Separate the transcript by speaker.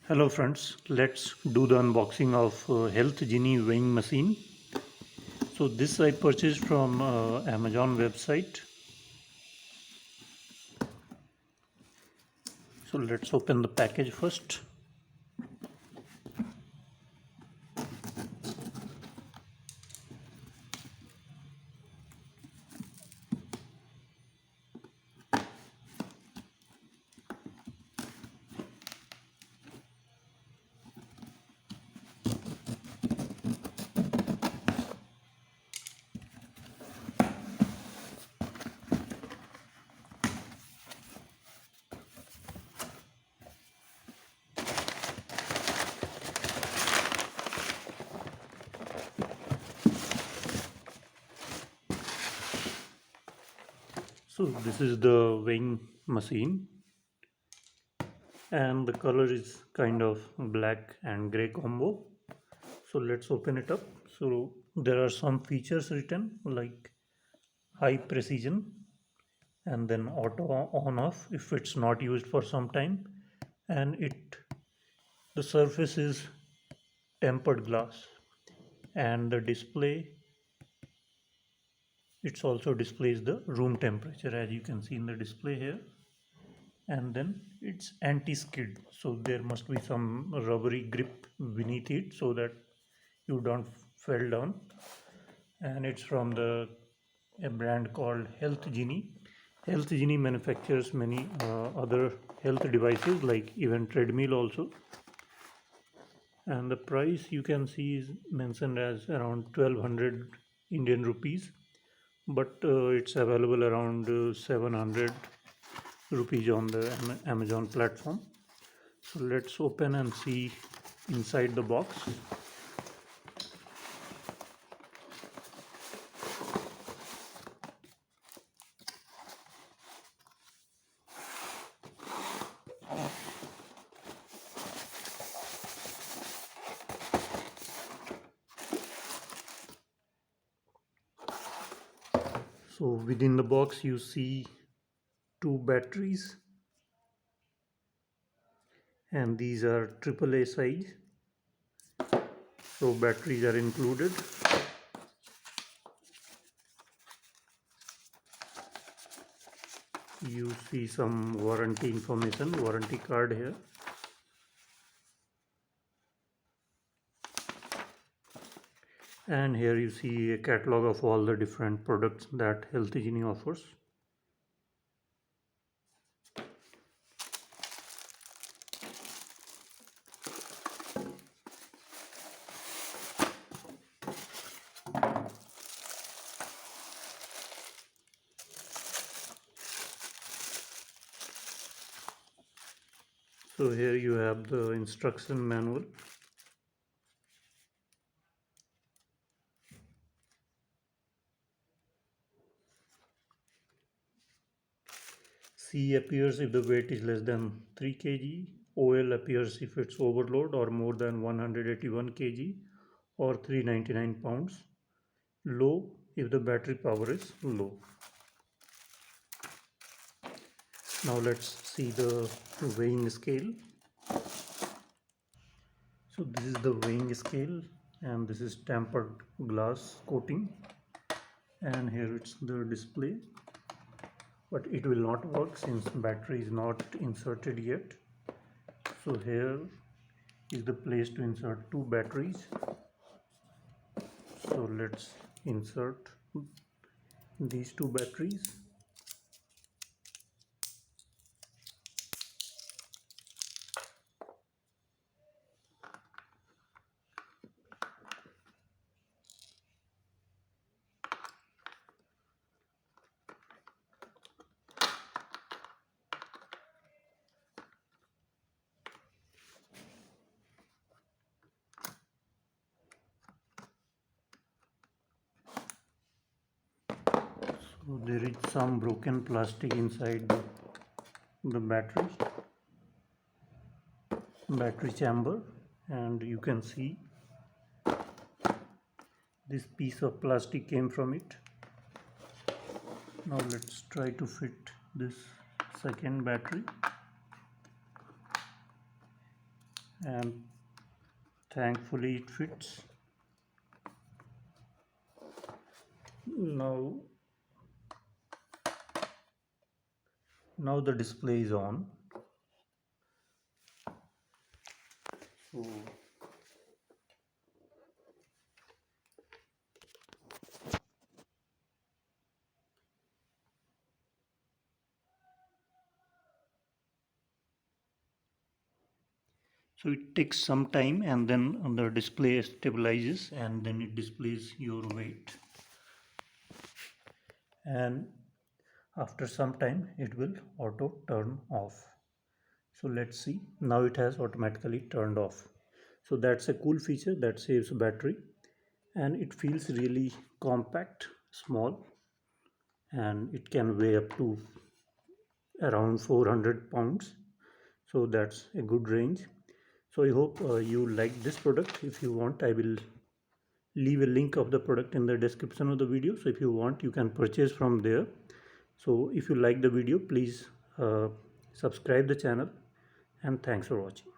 Speaker 1: Hello friends, let's do the unboxing of HealthGenie weighing machine. So this I purchased from Amazon website. So let's open the package first. So this is the weighing machine and the color is kind of black and gray combo. So let's open it up. So there are some features written like high precision and then auto on off if it's not used for some time, and the surface is tempered glass, and the display, it also displays the room temperature as you can see in the display here. And then it's anti-skid, so there must be some rubbery grip beneath it so that you don't fall down. And it's from a brand called HealthGenie. HealthGenie manufactures many other health devices like even treadmill also, and the price you can see is mentioned as around 1200 Indian rupees, but it's available around 700 rupees on the Amazon platform. So let's open and see inside the box. So within the box you see two batteries, and these are AAA size, so batteries are included. You see some warranty information, warranty card here. And here you see a catalog of all the different products that HealthGenie offers. So here you have the instruction manual. C appears if the weight is less than 3 kg. OL appears if it's overload or more than 181 kg or 399 pounds. Low if the battery power is low. Now let's see the weighing scale. So this is the weighing scale, and this is tempered glass coating, and here it's the display, but it will not work since battery is not inserted yet. So here is the place to insert two batteries. So let's insert these two batteries. So there is some broken plastic inside the battery chamber, and you can see this piece of plastic came from it. Now let's try to fit this second battery. and thankfully it fits. Now, now the display is on. So, so it takes some time and then the display stabilizes and then it displays your weight. And after some time it will auto turn off. So let's see, now it has automatically turned off. So that's a cool feature that saves battery, and it feels really compact, small, and it can weigh up to around 400 pounds. So that's a good range. So I hope you like this product. If you want, I will leave a link of the product in the description of the video. So if you want, you can purchase from there. So if you like the video, please subscribe the channel, and thanks for watching.